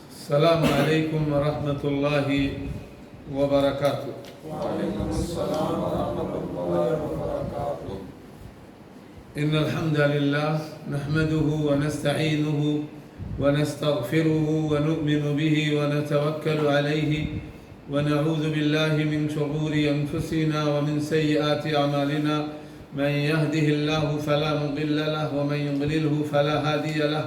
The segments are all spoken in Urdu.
السلام علیکم ورحمۃ اللہ وبرکاتہ۔ وعلیکم السلام ورحمۃ اللہ وبرکاتہ۔ ان الحمد للہ نحمده ونستعینه ونستغفره ونؤمن به ونتوکل علیہ ونعوذ باللہ من شرور انفسنا ومن سیئات اعمالنا من يهده الله فلا مضل له ومن يضلله فلا هادي له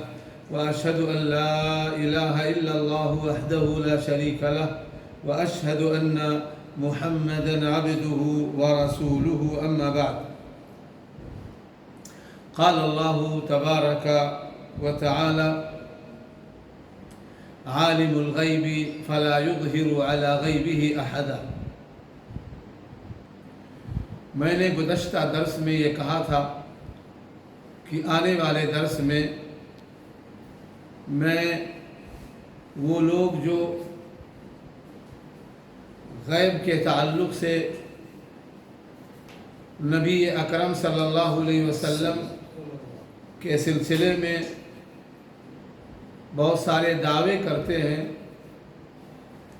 وأشهد أن لا إله إلا الله وحده لا شريك له وأشهد أن محمدًا عبده ورسوله أما بعد قال الله تبارك وتعالى عالم الغيب فلا يظهر على غيبه أحدا۔ میں نے گزشتہ درس میں یہ کہا تھا کہ آنے والے درس میں وہ لوگ جو غیب کے تعلق سے نبی اکرم صلی اللہ علیہ وسلم کے سلسلے میں بہت سارے دعوے کرتے ہیں،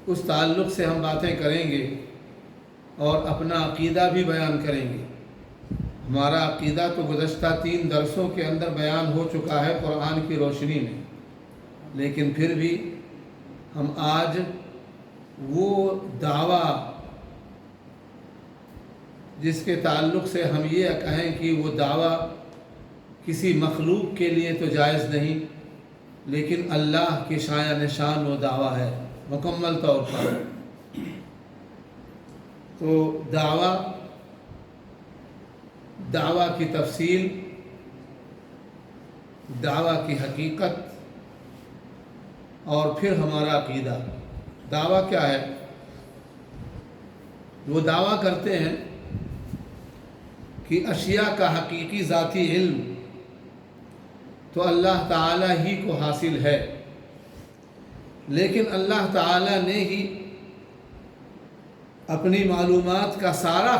اس تعلق سے ہم باتیں کریں گے اور اپنا عقیدہ بھی بیان کریں گے۔ ہمارا عقیدہ تو گزشتہ 3 درسوں کے اندر بیان ہو چکا ہے قرآن کی روشنی میں، لیکن پھر بھی ہم آج وہ دعویٰ جس کے تعلق سے ہم یہ کہیں کہ وہ دعویٰ کسی مخلوق کے لیے تو جائز نہیں، لیکن اللہ کی شایع نشان وہ دعویٰ ہے مکمل طور پر۔ تو دعویٰ کی تفصیل، دعویٰ کی حقیقت اور پھر ہمارا عقیدہ۔ دعویٰ کیا ہے؟ وہ دعویٰ کرتے ہیں کہ اشیاء کا حقیقی ذاتی علم تو اللہ تعالیٰ ہی کو حاصل ہے، لیکن اللہ تعالیٰ نے ہی اپنی معلومات کا سارا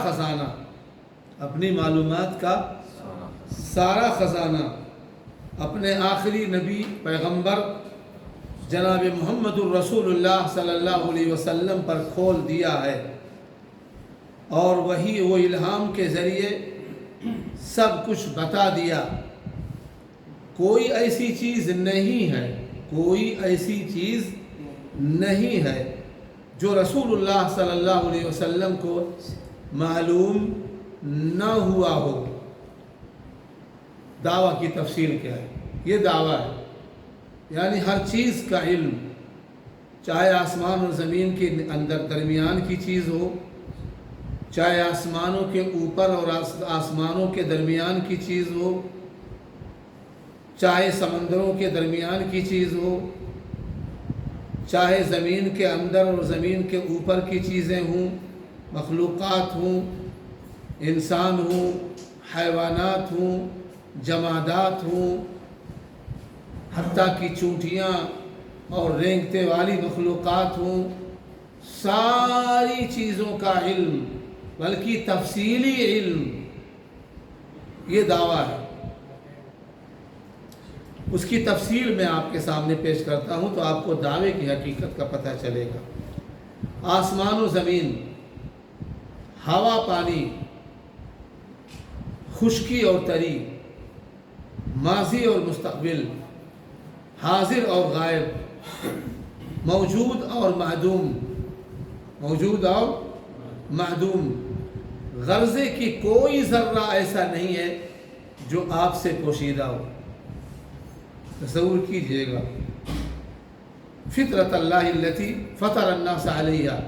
خزانہ اپنے آخری نبی پیغمبر جناب محمد الرسول اللہ صلی اللہ علیہ وسلم پر کھول دیا ہے، اور وہی وہ الہام کے ذریعے سب کچھ بتا دیا۔ کوئی ایسی چیز نہیں ہے جو رسول اللہ صلی اللہ علیہ وسلم کو معلوم نہ ہوا ہو۔ دعویٰ کی تفصیل کیا ہے؟ یہ دعویٰ ہے یعنی ہر چیز کا علم، چاہے آسمان اور زمین کے اندر درمیان کی چیز ہو، چاہے آسمانوں کے اوپر اور آسمانوں کے درمیان کی چیز ہو، چاہے سمندروں کے درمیان کی چیز ہو، چاہے زمین کے اندر اور زمین کے اوپر کی چیزیں ہوں، مخلوقات ہوں، انسان ہوں، حیوانات ہوں، جمادات ہوں، حتیٰ کہ چونٹیاں اور رینگتے والی مخلوقات ہوں، ساری چیزوں کا علم بلکہ تفصیلی علم، یہ دعویٰ ہے۔ اس کی تفصیل میں آپ کے سامنے پیش کرتا ہوں تو آپ کو دعوے کی حقیقت کا پتہ چلے گا۔ آسمان و زمین، ہوا پانی، خشکی اور تری، ماضی اور مستقبل، حاضر اور غائب، موجود اور معدوم، غرضے کی کوئی ذرہ ایسا نہیں ہے جو آپ سے پوشیدہ ہو۔ تصور کیجئے گا، فطرت اللہ التی فطر الناس علیہا،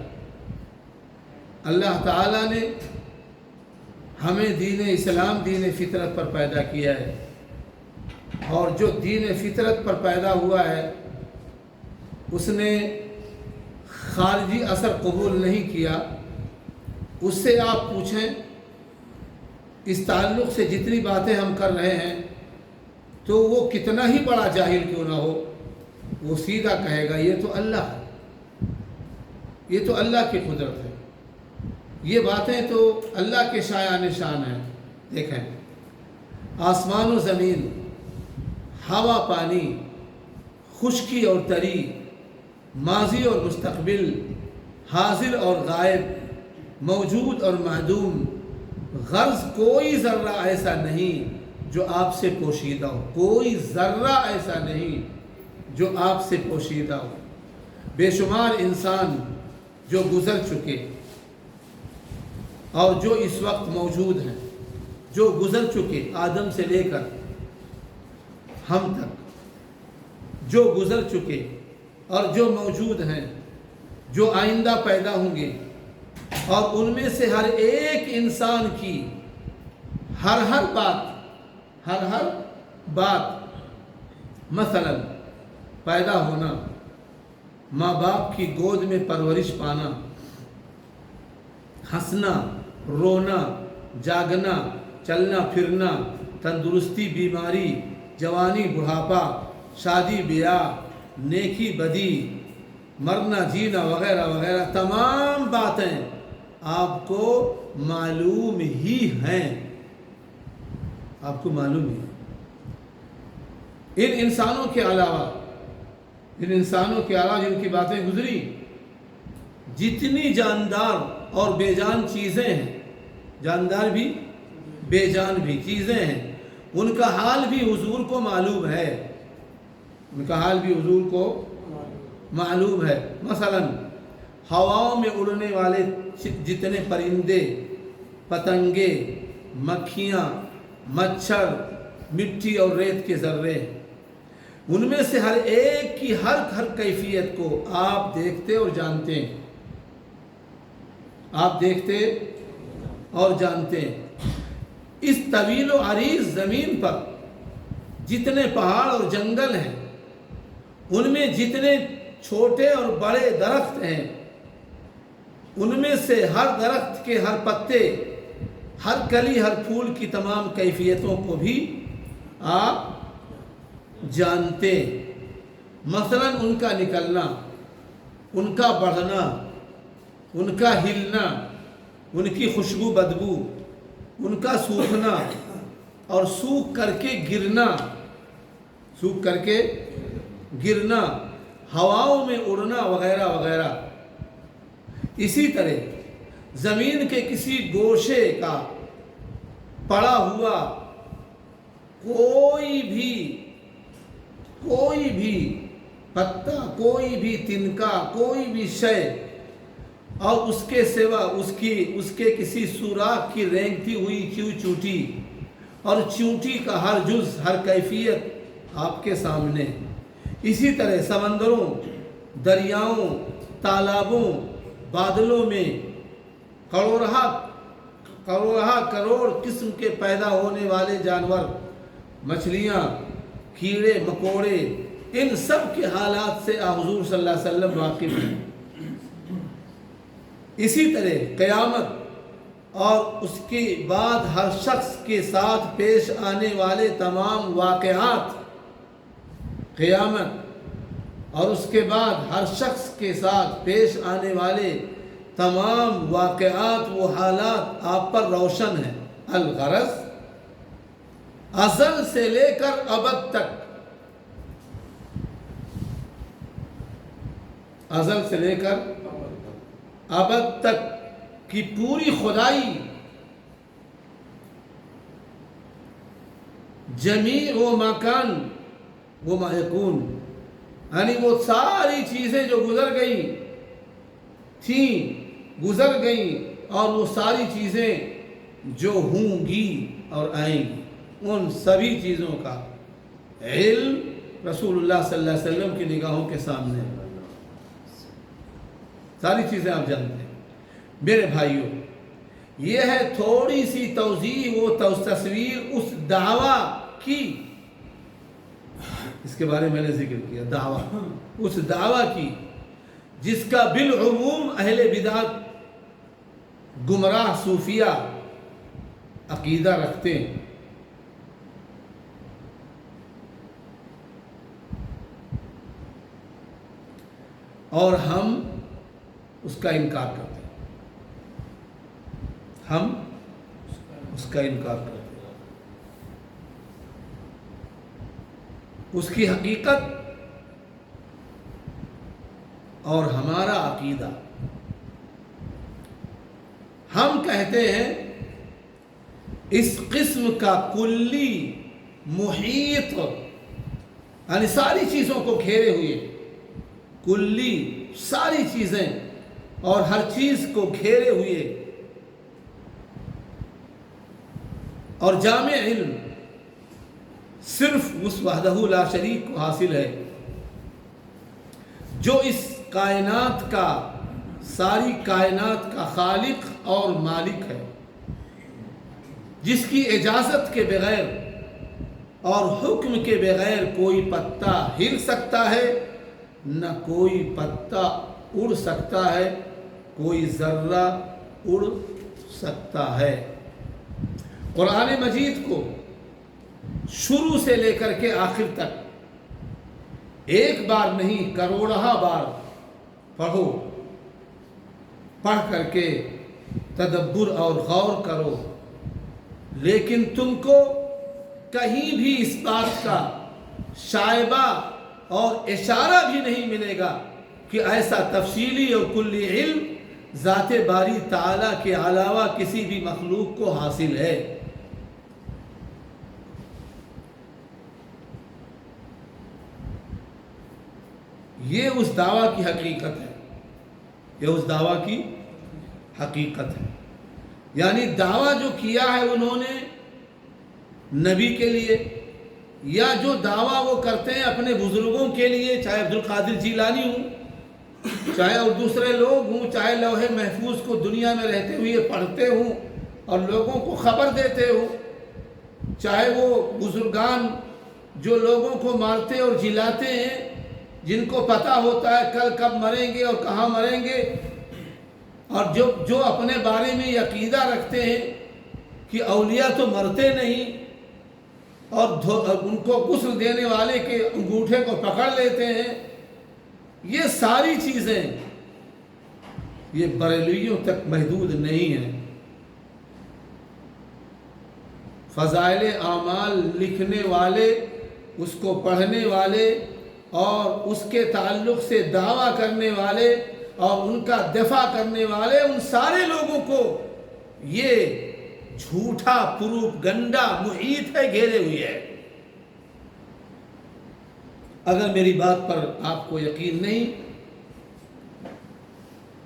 اللہ تعالیٰ نے ہمیں دین اسلام دین فطرت پر پیدا کیا ہے، اور جو دین فطرت پر پیدا ہوا ہے اس نے خارجی اثر قبول نہیں کیا۔ اس سے آپ پوچھیں، اس تعلق سے جتنی باتیں ہم کر رہے ہیں تو وہ کتنا ہی بڑا جاہل کیوں نہ ہو، وہ سیدھا کہے گا یہ تو اللہ ہے، یہ تو اللہ کی قدرت ہے، یہ باتیں تو اللہ کے شایع نشان ہیں۔ دیکھیں آسمان و زمین، ہوا پانی، خشکی اور تری، ماضی اور مستقبل، حاضر اور غائب، موجود اور معدوم، غرض کوئی ذرہ ایسا نہیں جو آپ سے پوشیدہ ہو، کوئی ذرہ ایسا نہیں جو آپ سے پوشیدہ ہو۔ بے شمار انسان جو گزر چکے اور جو اس وقت موجود ہیں، جو گزر چکے آدم سے لے کر ہم تک، جو گزر چکے اور جو موجود ہیں، جو آئندہ پیدا ہوں گے، اور ان میں سے ہر ایک انسان کی ہر بات، مثلا پیدا ہونا، ماں باپ کی گود میں پرورش پانا، ہنسنا، رونا، جاگنا، چلنا پھرنا، تندرستی بیماری، جوانی بڑھاپا، شادی بیاہ، نیکی بدی، مرنا جینا وغیرہ وغیرہ، تمام باتیں آپ کو معلوم ہی ہیں، آپ کو معلوم ہی۔ ان انسانوں کے علاوہ جن کی باتیں گزری، جتنی جاندار اور بے جان چیزیں ہیں، جاندار بھی بے جان بھی چیزیں ہیں، ان کا حال بھی حضور کو معلوم ہے، ان کا حال بھی حضور کو معلوم ہے۔ مثلا ہواؤں میں اڑنے والے جتنے پرندے، پتنگے، مکھیاں، مچھر، مٹی اور ریت کے ذرے، ان میں سے ہر ایک کی ہر کیفیت کو آپ دیکھتے اور جانتے ہیں، آپ دیکھتے اور جانتے ہیں۔ اس طویل و عریض زمین پر جتنے پہاڑ اور جنگل ہیں، ان میں جتنے چھوٹے اور بڑے درخت ہیں، ان میں سے ہر درخت کے ہر پتے، ہر کلی، ہر پھول کی تمام کیفیتوں کو بھی آپ جانتے۔ مثلا ان کا نکلنا، ان کا بڑھنا، ان کا ہلنا، ان کی خوشبو بدبو، ان کا سوکھنا اور سوکھ کر کے گرنا، ہواؤں میں اڑنا وغیرہ وغیرہ۔ اسی طرح زمین کے کسی گوشے کا پڑا ہوا کوئی بھی پتا، کوئی بھی تنکا، کوئی بھی شے، اور اس کے سوا اس کے کسی سوراخ کی رینگتی ہوئی چونٹی، اور چونٹی کا ہر جز، ہر کیفیت آپ کے سامنے۔ اسی طرح سمندروں، دریاؤں، تالابوں، بادلوں میں کروڑ قسم کے پیدا ہونے والے جانور، مچھلیاں، کیڑے مکوڑے، ان سب کے حالات سے حضور صلی اللہ علیہ وسلم واقف ہیں۔ اسی طرح قیامت اور اس کے بعد ہر شخص کے ساتھ پیش آنے والے تمام واقعات، قیامت اور اس کے بعد ہر شخص کے ساتھ پیش آنے والے تمام واقعات و حالات آپ پر روشن ہیں۔ الغرض ازل سے لے کر ابد تک، ازل سے لے کر ابد تک کی پوری خدائی، جمیع و مکان و ما یکون، یعنی وہ ساری چیزیں جو گزر گئیں اور وہ ساری چیزیں جو ہوں گی اور آئیں گی، ان سبھی چیزوں کا علم رسول اللہ صلی اللہ علیہ وسلم کی نگاہوں کے سامنے ہے۔ ساری چیزیں آپ جانتے ہیں۔ میرے بھائیوں، یہ ہے تھوڑی سی توضیح و تصویر اس دعویٰ کی، اس کے بارے میں نے ذکر کیا، دعویٰ، اس دعویٰ کی جس کا بالعموم اہل بدعت، گمراہ صوفیہ عقیدہ رکھتے ہیں۔ اور ہم اس کا انکار کرتے ہیں، ہم اس کا انکار کرتے ہیں۔ اس کی حقیقت اور ہمارا عقیدہ. ہم کہتے ہیں اس قسم کا کلی محیط، یعنی ساری چیزوں کو گھیرے ہوئے، کلی ساری چیزیں اور ہر چیز کو گھیرے ہوئے اور جامع علم صرف اس وحدہ لا شریک کو حاصل ہے جو اس کائنات کا، ساری کائنات کا خالق اور مالک ہے، جس کی اجازت کے بغیر اور حکم کے بغیر کوئی پتا ہل سکتا ہے، نہ کوئی پتا اڑ سکتا ہے، کوئی ذرہ اڑ سکتا ہے. قرآن مجید کو شروع سے لے کر کے آخر تک ایک بار نہیں کروڑہ بار پڑھو، پڑھ کر کے تدبر اور غور کرو، لیکن تم کو کہیں بھی اس بات کا شائبہ اور اشارہ بھی نہیں ملے گا کہ ایسا تفصیلی اور کلی علم ذات باری تعالیٰ کے علاوہ کسی بھی مخلوق کو حاصل ہے. یہ اس دعویٰ کی حقیقت ہے، یہ اس دعویٰ کی حقیقت ہے. یعنی دعویٰ جو کیا ہے انہوں نے نبی کے لیے، یا جو دعویٰ وہ کرتے ہیں اپنے بزرگوں کے لیے، چاہے عبدالقادر جیلانی ہوں، چاہے اور دوسرے لوگ ہوں، چاہے لوح محفوظ کو دنیا میں رہتے ہوئے پڑھتے ہوں اور لوگوں کو خبر دیتے ہوں، چاہے وہ بزرگان جو لوگوں کو مارتے اور جلاتے ہیں، جن کو پتہ ہوتا ہے کل کب مریں گے اور کہاں مریں گے، اور جو اپنے بارے میں یہ عقیدہ رکھتے ہیں کہ اولیاء تو مرتے نہیں اور ان کو غسل دینے والے کے انگوٹھے کو پکڑ لیتے ہیں، یہ ساری چیزیں یہ بریلویوں تک محدود نہیں ہیں. فضائل اعمال لکھنے والے، اس کو پڑھنے والے اور اس کے تعلق سے دعویٰ کرنے والے اور ان کا دفاع کرنے والے، ان سارے لوگوں کو یہ جھوٹا پروپگنڈا محیط ہے، گھیرے ہوئی ہے. اگر میری بات پر آپ کو یقین نہیں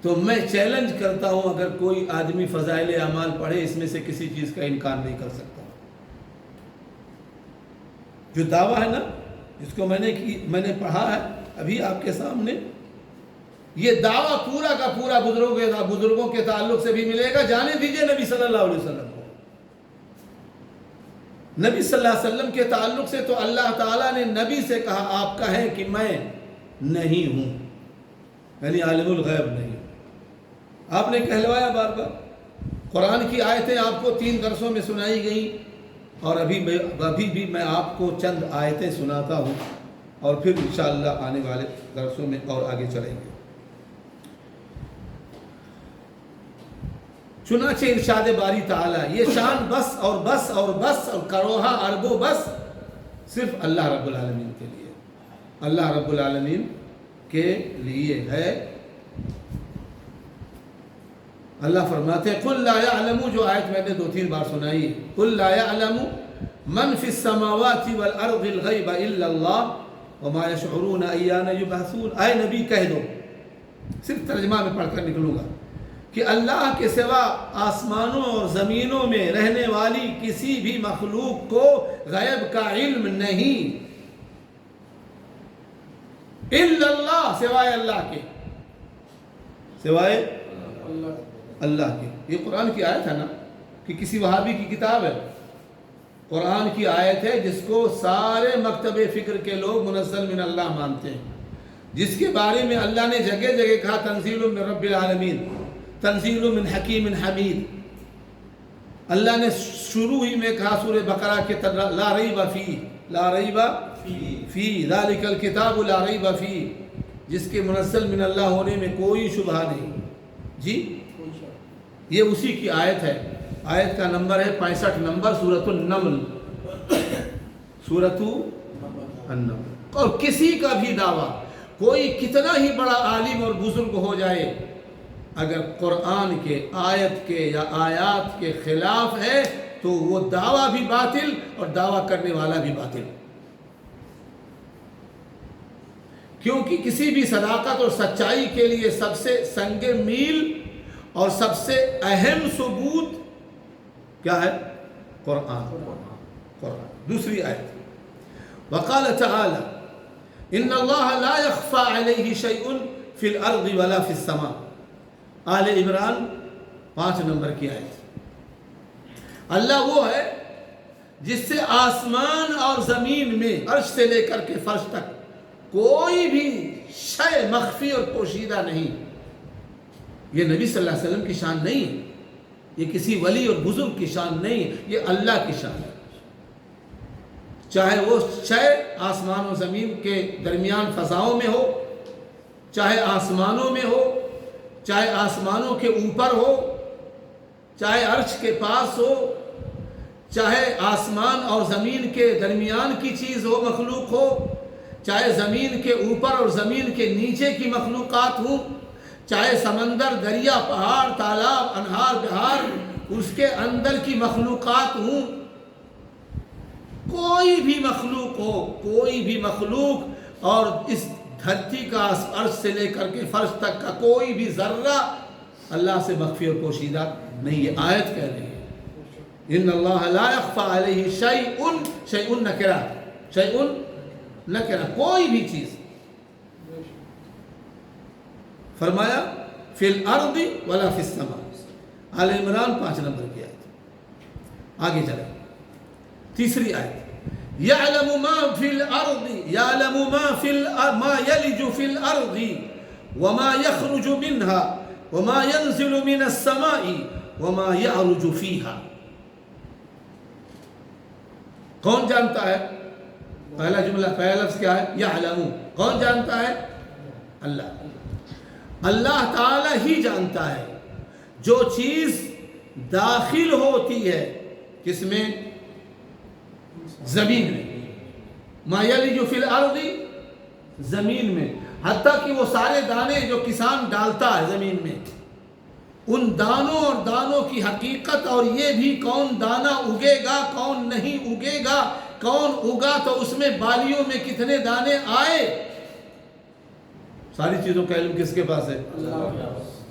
تو میں چیلنج کرتا ہوں، اگر کوئی آدمی فضائل اعمال پڑھے اس میں سے کسی چیز کا انکار نہیں کر سکتا. جو دعویٰ ہے نا، جس کو میں نے پڑھا ہے ابھی آپ کے سامنے، یہ دعویٰ پورا کا پورا بزرگوں کے تعلق سے بھی ملے گا. جانے دیجئے نبی صلی اللہ علیہ وسلم کو. نبی صلی اللہ علیہ وسلم کے تعلق سے تو اللہ تعالیٰ نے نبی سے کہا آپ کہیں کہ میں نہیں ہوں، یعنی عالم الغیب نہیں. آپ نے کہلوایا بار بار. قرآن کی آیتیں آپ کو 3 درسوں میں سنائی گئیں، اور ابھی بھی میں آپ کو چند آیتیں سناتا ہوں، اور پھر انشاءاللہ آنے والے درسوں میں اور آگے چلیں گے. چنانچہ ارشاد باری تعالیٰ، یہ شان بس اور بس اور بس اور کروڑہ اربوں بس صرف اللہ رب العالمین کے لیے، اللہ رب العالمین کے لیے ہے. اللہ فرماتے ہیں قُلْ لَا يَعْلَمُ، جو آیت میں نے 2-3 بار سنائی ہے، قُلْ لَا يَعْلَمُ مَنْ فِي السَّمَاوَاتِ وَالْأَرْضِ الْغَيْبَ إِلَّا اللَّهُ وَمَا يَشْعُرُونَ أَيَّانَ يُبْعَثُونَ. اے نبی کہہ دو، صرف ترجمہ میں پڑھ کر نکلوں گا، کہ اللہ کے سوا آسمانوں اور زمینوں میں رہنے والی کسی بھی مخلوق کو غیب کا علم نہیں، الا اللہ، سوائے اللہ کے، سوائے اللہ کے. یہ قرآن کی آیت ہے نا، کہ کسی وہابی کی کتاب ہے؟ قرآن کی آیت ہے جس کو سارے مکتب فکر کے لوگ منزل من اللہ مانتے ہیں، جس کے بارے میں اللہ نے جگہ جگہ کہا تنزیل من رب العالمین، تنزیل من حکیم حمید. اللہ نے شروع ہی میں کہا سورہ بقرہ کے لا ریب فی، لا ریب فی ذالک الکتاب لا ریب فی، جس کے منزل من اللہ ہونے میں کوئی شبہ نہیں. جی یہ اسی کی آیت ہے. آیت کا نمبر ہے 65 نمبر، سورۃ النمل، سورۃ انہ، اور کسی کا بھی دعویٰ، کوئی کتنا ہی بڑا عالم اور بزرگ ہو جائے، اگر قرآن کے آیت کے یا آیات کے خلاف ہے تو وہ دعویٰ بھی باطل اور دعویٰ کرنے والا بھی باطل، کیونکہ کسی بھی صداقت اور سچائی کے لیے سب سے سنگ میل اور سب سے اہم ثبوت کیا ہے؟ قرآن۔ دوسری آیت، وقال تعالی ان اللہ لا يخفى علیہ شیء فی الارض ولا فی السماء، آل عمران 5 نمبر کی آیت۔ اللہ وہ ہے جس سے آسمان اور زمین میں عرش سے لے کر کے فرش تک کوئی بھی شے مخفی اور پوشیدہ نہیں۔ یہ نبی صلی اللہ علیہ وسلم کی شان نہیں ہے، یہ کسی ولی اور بزرگ کی شان نہیں ہے، یہ اللہ کی شان ہے۔ چاہے وہ شے آسمان و زمین کے درمیان فضاؤں میں ہو، چاہے آسمانوں میں ہو، چاہے آسمانوں کے اوپر ہو، چاہے عرش کے پاس ہو، چاہے آسمان اور زمین کے درمیان کی چیز ہو، مخلوق ہو، چاہے زمین کے اوپر اور زمین کے نیچے کی مخلوقات ہوں، چاہے سمندر، دریا، پہاڑ، تالاب، انہار، بہار، اس کے اندر کی مخلوقات ہوں، کوئی بھی مخلوق ہو، کوئی بھی مخلوق، اور اس دھرتی کا عرش سے لے کر کے فرش تک کا کوئی بھی ذرہ اللہ سے مخفی اور پوشیدہ نہیں۔ یہ آیت کہہ رہی ہے ان اللہ لا يخفى علیہ شیء، شیء نکرہ، شیء نکرہ، کوئی بھی چیز۔ فرمایا فی الارض ولا فی السماء، آل عمران 5 نمبر کی آیت۔ آگے چلیں، تیسری آیت، یعلم ما فی الارض، یعلم ما یلج فی الارض وما یخرج منها وما ينزل من السماء وما يعرج فیہا۔ کون جانتا ہے؟ پہلا جملہ، پہلا لفظ کیا ہے؟ یعلم۔ کون جانتا ہے؟ اللہ۔ اللہ تعالی ہی جانتا ہے جو چیز داخل ہوتی ہے کس میں؟ زمین میں۔ ما یلج فی الارض، زمین میں، حتیٰ کہ وہ سارے دانے جو کسان ڈالتا ہے زمین میں، ان دانوں اور دانوں کی حقیقت، اور یہ بھی کون دانہ اگے گا کون نہیں اگے گا، کون اگا تو اس میں بالیوں میں کتنے دانے آئے، ساری چیزوں کا علم کس کے پاس ہے؟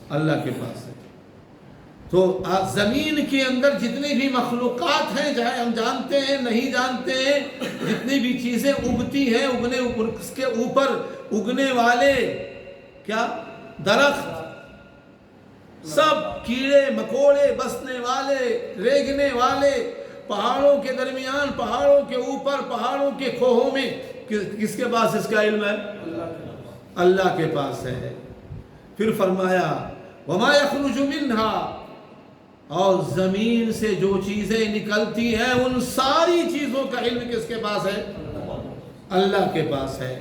اللہ کے پاس ہے۔ تو زمین کے اندر جتنی بھی مخلوقات ہیں، چاہے ہم جانتے ہیں نہیں جانتے ہیں، جتنی بھی چیزیں اگتی ہیں، اس کے اوپر اگنے والے کیا درخت، سب کیڑے مکوڑے، بسنے والے، ریگنے والے، پہاڑوں کے درمیان، پہاڑوں کے اوپر، پہاڑوں کے کھوہوں میں، کس کے پاس اس کا علم ہے؟ اللہ کے پاس ہے۔ پھر فرمایا وما یخرج منها، اور زمین سے جو چیزیں نکلتی ہیں ان ساری چیزوں کا علم کس کے پاس ہے؟ اللہ کے پاس ہے۔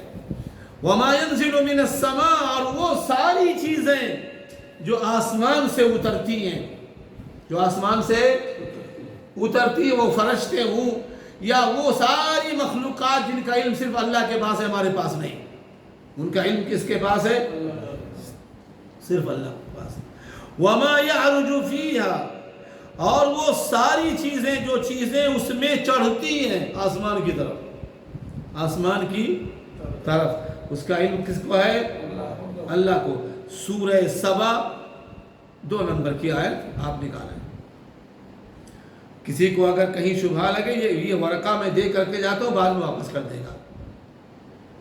وما ينزل من السماء، اور وہ ساری چیزیں جو آسمان سے اترتی ہیں، جو آسمان سے اترتی ہیں، وہ فرشتے ہوں یا وہ ساری مخلوقات جن کا علم صرف اللہ کے پاس ہے، ہمارے پاس نہیں، ان کا علم کس کے پاس ہے؟ صرف اللہ کے پاس ہے۔ وما يعرج فيها، اور وہ ساری چیزیں جو چیزیں اس میں چڑھتی ہیں آسمان کی طرف، آسمان کی طرف، اس کا علم کس کو ہے؟ اللہ کو۔ سورہ سبا 2 نمبر کی آیت آپ نکالیں۔ کسی کو اگر کہیں شبہ لگے، یہ ورقہ میں دے کر کے جاتا ہوں، بعد میں واپس کر دے گا،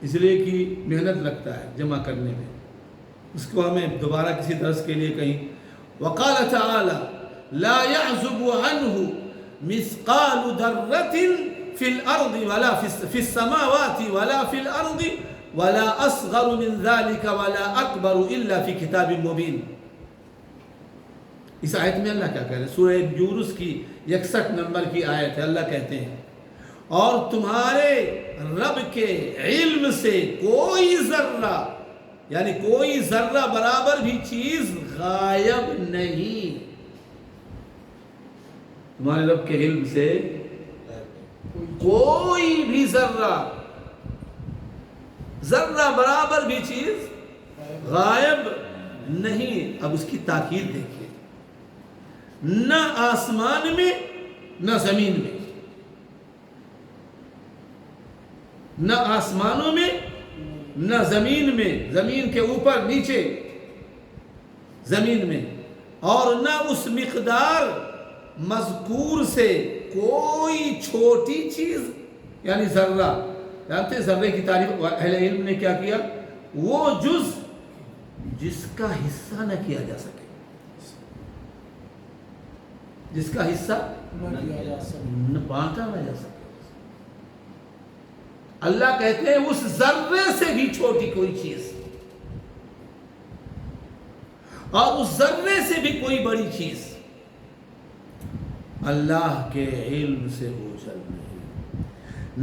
اس لیے کہ محنت لگتا ہے جمع کرنے میں، اس کو ہمیں دوبارہ کسی درس کے لیے کہیں۔ وقال تعالی لا يعزب عنه مثقال ذرة في الأرض ولا في السماوات ولا في الأرض ولا أصغر من ذلك ولا أكبر إلا في كتاب مبين۔ اس آیت میں اللہ کیا کہہ رہے ہیں؟ سورہ یونس کی 61 نمبر کی آیت ہے۔ اللہ کہتے ہیں اور تمہارے رب کے علم سے کوئی ذرہ، یعنی کوئی ذرہ برابر بھی چیز غائب نہیں، تمہارے رب کے علم سے کوئی بھی ذرہ ذرہ برابر بھی چیز غائب نہیں. اب اس کی تاکید دیکھیے، نہ آسمان میں نہ زمین میں، نہ آسمانوں میں نہ زمین میں، زمین کے اوپر نیچے زمین میں، اور نہ اس مقدار مذکور سے کوئی چھوٹی چیز، یعنی ذرہ. جانتے ہیں ذرے کی تعریف اہل علم نے کیا کیا؟ وہ جز جس کا حصہ نہ کیا جا سکے، جس کا حصہ نہ بانٹا نہ جا سکے. اللہ کہتے ہیں اس ذرے سے بھی چھوٹی کوئی چیز اور اس ذرے سے بھی کوئی بڑی چیز اللہ کے علم سے اوجھل نہیں.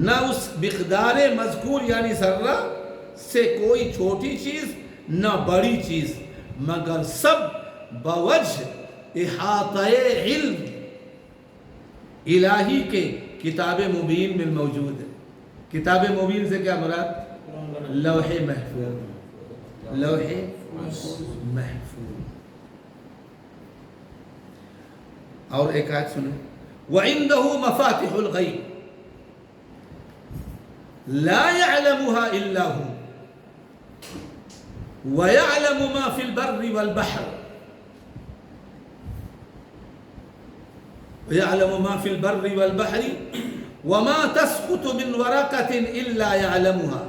نہ اس مقدار مذکور یعنی ذرہ سے کوئی چھوٹی چیز نہ بڑی چیز، مگر سب بوجہ احاطہ علم الہی کے کتاب مبین میں موجود ہے. کتاب مبین سے کیا مراد؟ لوح محفوظ، لوح محفوظ. اور ایک آیت سنیں، وَعِنْدَهُ مَفَاتِحُ الْغَيْبِ لَا يَعْلَمُهَا إِلَّا هُوَ وَيَعْلَمُ مَا فِي الْبَرِّ وَالْبَحْرِ وَيَعْلَمُ مَا فِي الْبَرِّ وَالْبَحْرِ وَمَا تَسْقُطُ مِنْ وَرَقَةٍ إِلَّا يَعْلَمُهَا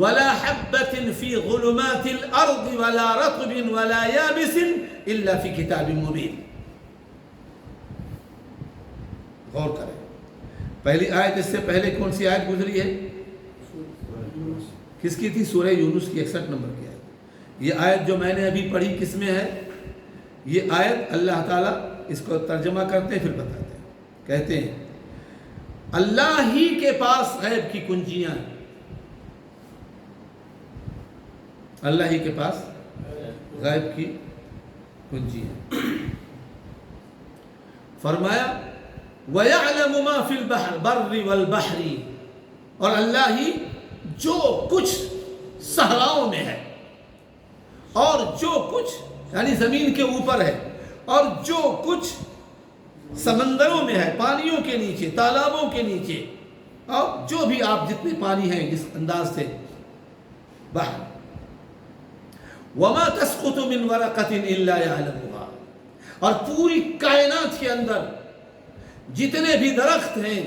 وَلَا حَبَّةٍ فِي ظُلُمَاتِ الْأَرْضِ وَلَا رَطْبٍ وَلَا يَابِسٍ إِلَّا فِي كِتَابٍ مُبِينٍ. غور کریں، پہلی آیت اس سے پہلے کون سی آیت گزری ہے؟ کس کی تھی؟ سورہ یونس کی 61 نمبر کی آیت. یہ آیت جو میں نے ابھی پڑھی کس میں ہے؟ یہ آیت اللہ تعالیٰ اس کو ترجمہ کرتے ہیں پھر بتاتے ہیں. کہتے ہیں اللہ ہی کے پاس غیب کی کنجیاں ہیں. اللہ ہی کے پاس غیب کی کنجیاں. فرمایا وَيَعْلَمُ مَا فِي الْبَرِّ وَالْبَحْرِ، اور اللہ ہی جو کچھ صحراؤں میں ہے اور جو کچھ یعنی زمین کے اوپر ہے اور جو کچھ سمندروں میں ہے، پانیوں کے نیچے، تالابوں کے نیچے، اور جو بھی آپ جتنے پانی ہیں جس انداز سے بحر. وَمَا تَسْقُطُ مِنْ وَرَقَةٍ إِلَّا يَعْلَمُهَا، اور پوری کائنات کے اندر جتنے بھی درخت ہیں،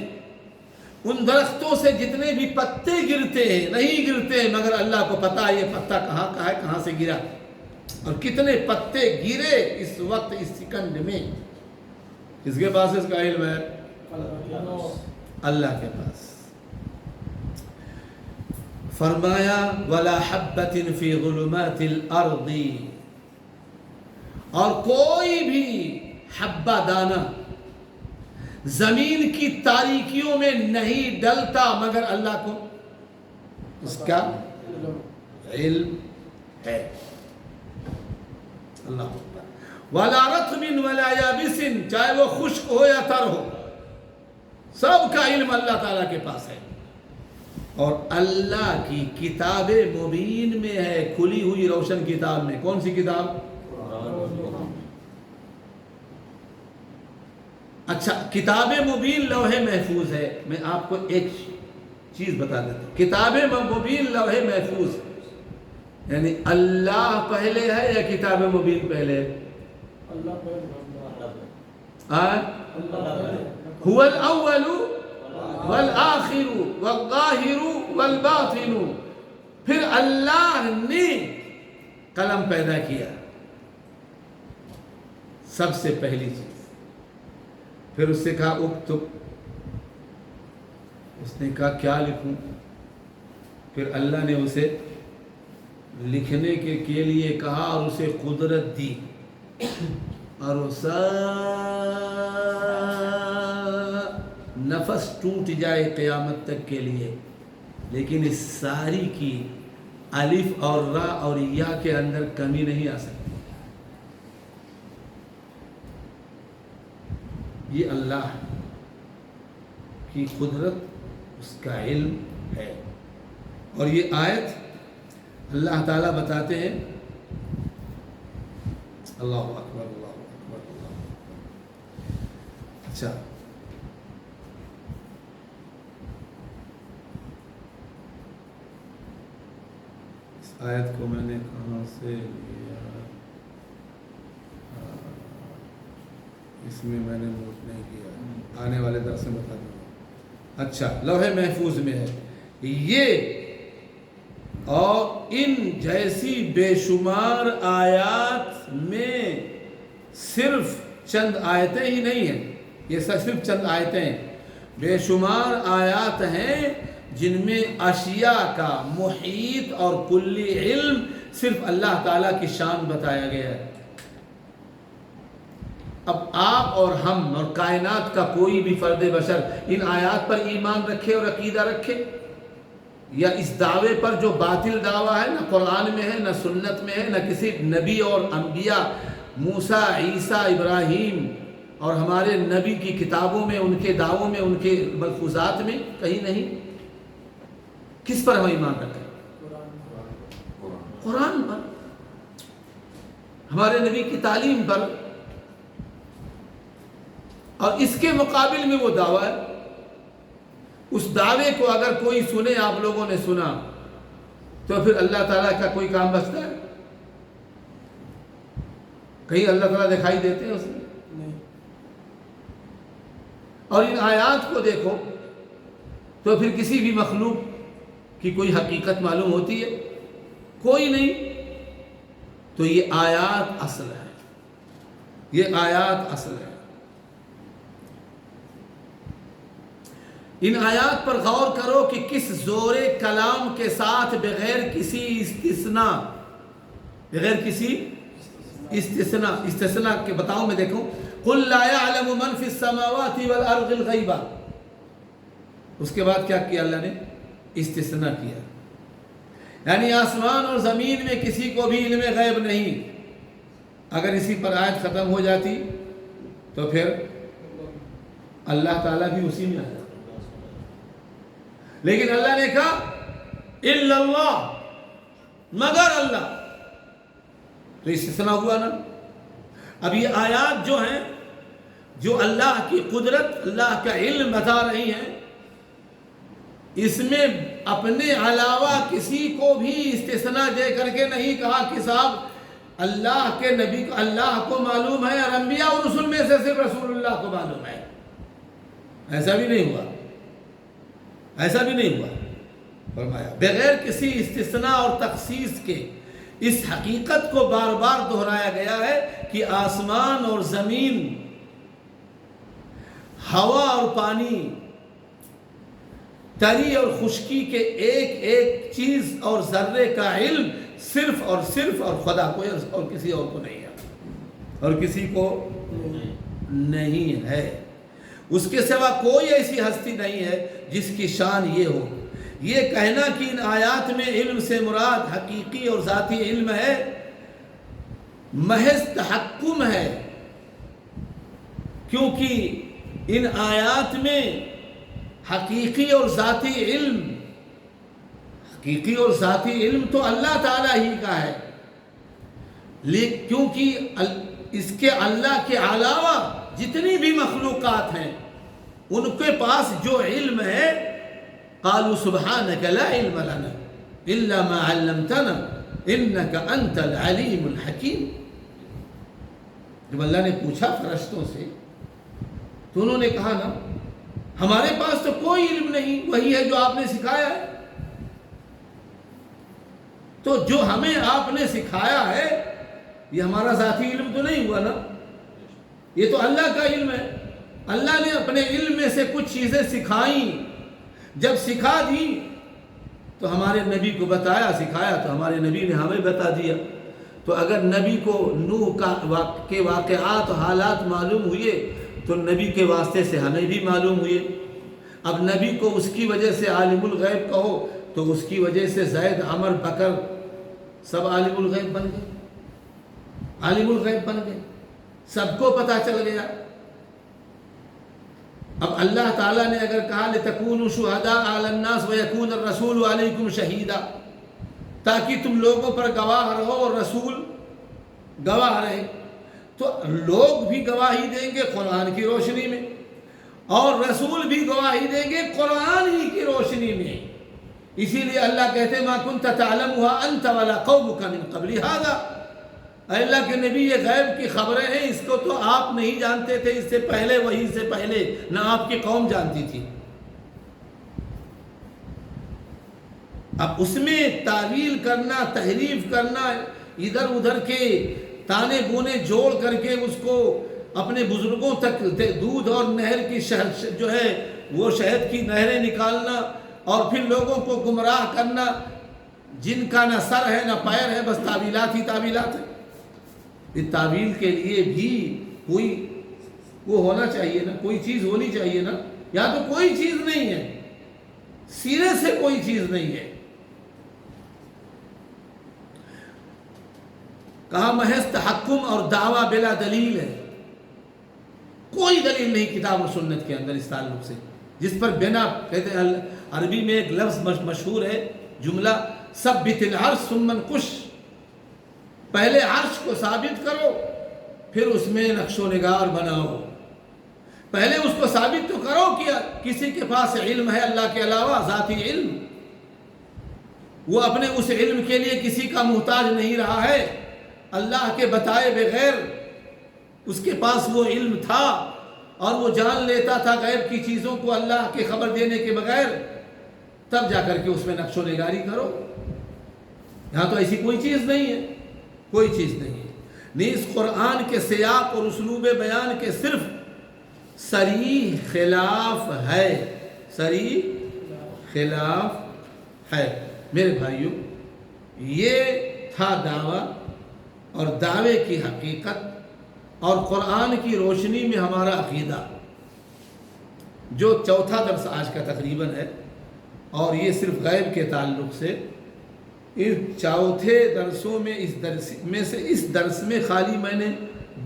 ان درختوں سے جتنے بھی پتے گرتے ہیں نہیں گرتے ہیں مگر اللہ کو پتا ہے یہ پتا کہاں کا ہے، کہاں سے گرا، اور کتنے پتے گرے اس وقت اس سیکنڈ میں. کس کے پاس اس کا علم ہے؟ اللہ کے پاس. فرمایا وَلَا حَبَّةٍ فِي ظُلُمَاتِ الْأَرْضِ، اور کوئی بھی حبہ دانہ زمین کی تاریکیوں میں نہیں ڈلتا مگر اللہ کو اس کا علم ہے. اللہ وَلَا رَطْبٍ وَلَا يَابِسٍ، چاہے وہ خشک ہو یا تر ہو، سب کا علم اللہ تعالیٰ کے پاس ہے. اور اللہ کی کتاب مبین میں ہے، کھلی ہوئی روشن کتاب میں. کون سی کتاب؟ اچھا، کتاب مبین لوح محفوظ ہے. میں آپ کو ایک چیز بتا دیتا ہوں. کتاب مبین لوح محفوظ یعنی اللہ پہلے ہے یا کتاب مبین پہلے؟ هو الاول والآخر والظاہر والباطن. پھر اللہ نے قلم پیدا کیا، سب سے پہلی چیز. پھر اس سے کہا اکتب، اس نے کہا کیا لکھوں؟ پھر اللہ نے اسے لکھنے کے لیے کہا اور اسے قدرت دی، اور وہ نفس ٹوٹ جائے قیامت تک کے لیے، لیکن اس ساری کی الف اور را اور یا کے اندر کمی نہیں آ سکتی. یہ اللہ کی قدرت، اس کا علم ہے. اور یہ آیت اللہ تعالیٰ بتاتے ہیں، اللہ اکبر اللہ اکبر اللہ اکبر۔ اچھا، اس آیت کو میں نے کہاں سے لیا؟ اس میں میں نے نوٹ نہیں کیا، آنے والے درس میں بتا دوں گا۔ اچھا، لوح محفوظ میں ہے یہ، اور ان جیسی بے شمار آیات میں صرف چند آیتیں ہی نہیں ہیں، یہ صرف چند آیتیں ہیں، بے شمار آیات ہیں جن میں اشیاء کا محیط اور کلی علم صرف اللہ تعالیٰ کی شان بتایا گیا ہے۔ اب آپ اور ہم اور کائنات کا کوئی بھی فرد بشر ان آیات پر ایمان رکھے اور عقیدہ رکھے، یا اس دعوے پر جو باطل دعویٰ ہے، نہ قرآن میں ہے نہ سنت میں ہے نہ کسی نبی اور انبیاء موسیٰ، عیسیٰ، ابراہیم اور ہمارے نبی کی کتابوں میں، ان کے دعووں میں، ان کے ملفوظات میں کہیں نہیں، کس پر ہم ایمان رکھیں؟ قرآن پر، ہمارے نبی کی تعلیم پر، اور اس کے مقابل میں وہ دعویٰ ہے۔ اس دعوے کو اگر کوئی سنے، آپ لوگوں نے سنا، تو پھر اللہ تعالیٰ کا کوئی کام بچتا ہے؟ کہیں اللہ تعالیٰ دکھائی دیتے ہیں اس میں؟ نہیں۔ اور ان آیات کو دیکھو تو پھر کسی بھی مخلوق کی کوئی حقیقت معلوم ہوتی ہے؟ کوئی نہیں۔ تو یہ آیات اصل ہے، یہ آیات اصل ہے۔ ان آیات پر غور کرو کہ کس زور کلام کے ساتھ بغیر کسی استثناء کے بتاؤ، میں دیکھوں، قُلْ لَا يَعْلَمُ مَنْ فِي السَّمَاوَاتِ وَالْأَرْضِ الْغَيْبَ، اس کے بعد کیا کیا اللہ نے؟ استثناء کیا، یعنی آسمان اور زمین میں کسی کو بھی علم غیب نہیں۔ اگر اسی پر آیت ختم ہو جاتی تو پھر اللہ تعالیٰ بھی اسی میں آ جاتا، لیکن اللہ نے کہا الا اللہ، مگر اللہ، تو استثناء ہوا نا۔ اب یہ آیات جو ہیں، جو اللہ کی قدرت، اللہ کا علم بتا رہی ہیں، اس میں اپنے علاوہ کسی کو بھی استثناء دے کر کے نہیں کہا کہ صاحب اللہ کے نبی کو اللہ کو معلوم ہے، اور انبیاء اور رسول میں سے صرف رسول اللہ کو معلوم ہے، ایسا بھی نہیں ہوا، ایسا بھی نہیں ہوا۔ فرمایا بغیر کسی استثناء اور تخصیص کے اس حقیقت کو بار بار دہرایا گیا ہے کہ آسمان اور زمین، ہوا اور پانی، تری اور خشکی کے ایک ایک چیز اور ذرے کا علم صرف اور خدا کو ہے، اور کسی اور کو نہیں ہے، اور کسی کو نہیں ہے۔ اس کے سوا کوئی ایسی ہستی نہیں ہے جس کی شان یہ ہو۔ یہ کہنا کہ ان آیات میں علم سے مراد حقیقی اور ذاتی علم ہے، محض تحکم ہے، کیونکہ ان آیات میں حقیقی اور ذاتی علم تو اللہ تعالیٰ ہی کا ہے، کیونکہ اس کے اللہ کے علاوہ جتنی بھی مخلوقات ہیں ان کے پاس جو علم ہے، قالوا سبحانك لا علم لنا الا ما علمتنا انك انت العلیم الحکیم۔ جب اللہ نے پوچھا فرشتوں سے تو انہوں نے کہا نا ہمارے پاس تو کوئی علم نہیں، وہی ہے جو آپ نے سکھایا ہے۔ تو جو ہمیں آپ نے سکھایا ہے یہ ہمارا ذاتی علم تو نہیں ہوا نا، یہ تو اللہ کا علم ہے۔ اللہ نے اپنے علم میں سے کچھ چیزیں سکھائیں، جب سکھا دی تو ہمارے نبی کو بتایا، سکھایا تو ہمارے نبی نے ہمیں بتا دیا۔ تو اگر نبی کو نوح کے واقعات و حالات معلوم ہوئے تو نبی کے واسطے سے ہمیں بھی معلوم ہوئے۔ اب نبی کو اس کی وجہ سے عالم الغیب کہو تو اس کی وجہ سے زید، عمر، بکر سب عالم الغیب بن گئے، عالم الغیب بن گئے، سب کو پتہ چل گیا۔ اب اللہ تعالیٰ نے اگر کہا لِتَكُونُوا شُهَدَاءَ عَلَى النَّاسِ وَيَكُونَ الرَّسُولُ عَلَيْكُمْ شَهِيدًا، تاکہ تم لوگوں پر گواہ رہو اور رسول گواہ رہے، تو لوگ بھی گواہی دیں گے قرآن کی روشنی میں، اور رسول بھی گواہی دیں گے قرآن ہی کی روشنی میں۔ اسی لیے اللہ کہتے ہیں مَا كُنْتَ تَعْلَمُهَا أَنْتَ وَلَا قَوْمُكَ مِنْ قَبْلِ هَذَا، اے اللہ کے نبی یہ غیب کی خبریں ہیں، اس کو تو آپ نہیں جانتے تھے اس سے پہلے، وہی سے پہلے نہ آپ کی قوم جانتی تھی۔ اب اس میں تعویل کرنا، تحریف کرنا، ادھر ادھر کے تانے بونے جوڑ کر کے اس کو اپنے بزرگوں تک دودھ اور نہر کی جو ہے وہ شہد کی نہریں نکالنا اور پھر لوگوں کو گمراہ کرنا، جن کا نہ سر ہے نہ پیر ہے، بس تعویلات ہی تعویلات ہیں۔ اس تعویل کے لیے بھی کوئی وہ ہونا چاہیے نا، کوئی چیز ہونی چاہیے نا، یا تو کوئی چیز نہیں ہے، سینے سے کوئی چیز نہیں ہے۔ کہا محض تحکم اور دعویٰ بلا دلیل ہے، کوئی دلیل نہیں کتاب و سنت کے اندر اس تعلق سے، جس پر بنا کہتے ہیں عربی میں ایک لفظ مشہور ہے جملہ ثبت العرش ثم انقش، پہلے عرش کو ثابت کرو پھر اس میں نقش و نگار بناؤ، پہلے اس کو ثابت تو کرو کہ کسی کے پاس علم ہے اللہ کے علاوہ، ذاتی علم، وہ اپنے اس علم کے لیے کسی کا محتاج نہیں رہا ہے، اللہ کے بتائے بغیر اس کے پاس وہ علم تھا اور وہ جان لیتا تھا غیب کی چیزوں کو اللہ کے خبر دینے کے بغیر، تب جا کر کے اس میں نقش و نگاری کرو۔ یہاں تو ایسی کوئی چیز نہیں ہے، کوئی چیز نہیں ہے، نیز قرآن کے سیاق اور اسلوب بیان کے صرف صریح خلاف ہے، صریح خلاف ہے۔ میرے بھائیوں، یہ تھا دعویٰ اور دعوے کی حقیقت اور قرآن کی روشنی میں ہمارا عقیدہ، جو چوتھا درس آج کا تقریباً ہے، اور یہ صرف غیب کے تعلق سے۔ اس چوتھے درسوں میں اس درس میں خالی میں نے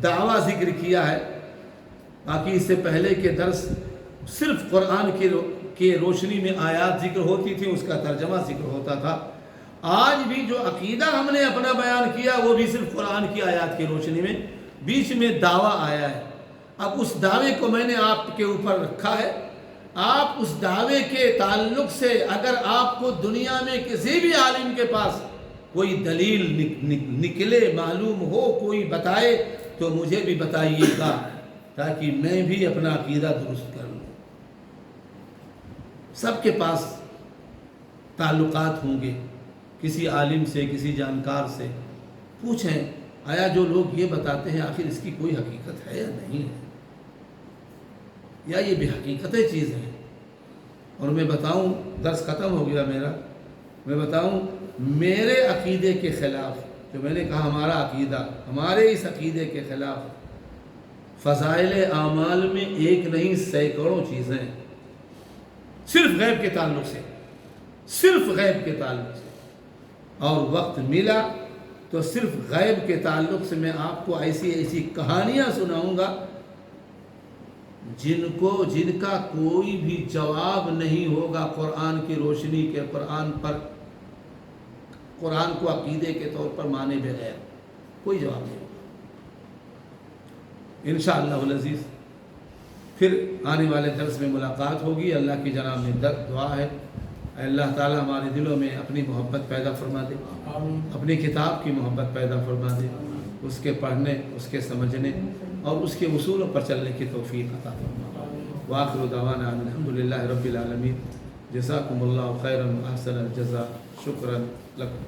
دعویٰ ذکر کیا ہے، باقی اس سے پہلے کے درس صرف قرآن کی روشنی میں آیات ذکر ہوتی تھی، اس کا ترجمہ ذکر ہوتا تھا۔ آج بھی جو عقیدہ ہم نے اپنا بیان کیا وہ بھی صرف قرآن کی آیات کی روشنی میں، بیچ میں دعویٰ آیا ہے۔ اب اس دعوے کو میں نے آپ کے اوپر رکھا ہے، آپ اس دعوے کے تعلق سے اگر آپ کو دنیا میں کسی بھی عالم کے پاس کوئی دلیل نکلے، معلوم ہو، کوئی بتائے تو مجھے بھی بتائیے گا، تاکہ میں بھی اپنا عقیدہ درست کر لوں۔ سب کے پاس تعلقات ہوں گے، کسی عالم سے، کسی جانکار سے پوچھیں آیا جو لوگ یہ بتاتے ہیں آخر اس کی کوئی حقیقت ہے یا نہیں ہے، یا یہ بے حقیقت چیز ہے۔ اور میں بتاؤں، درس ختم ہو گیا میرا، میں بتاؤں میرے عقیدے کے خلاف، جو میں نے کہا ہمارا عقیدہ، ہمارے اس عقیدے کے خلاف فضائل اعمال میں ایک نہیں سینکڑوں چیزیں، صرف غیب کے تعلق سے، صرف غیب کے تعلق سے، اور وقت ملا تو صرف غیب کے تعلق سے میں آپ کو ایسی کہانیاں سناؤں گا جن کا کوئی بھی جواب نہیں ہوگا قرآن کی روشنی کے، قرآن کو عقیدے کے طور پر مانے بغیر کوئی جواب نہیں ہوگا انشاءاللہ العزیز۔ پھر آنے والے درس میں ملاقات ہوگی۔ اللہ کی جناب میں دعا ہے اللہ تعالی ہمارے دلوں میں اپنی محبت پیدا فرما دے، اپنی کتاب کی محبت پیدا فرما دے، اس کے پڑھنے، اس کے سمجھنے اور اس کے اصولوں پر چلنے کی توفیق عطا فرما۔ وآخر دعوانا الحمدللہ رب العالمین۔ جزاکم اللہ خیرا احسن الجزاء، شکرا لکم۔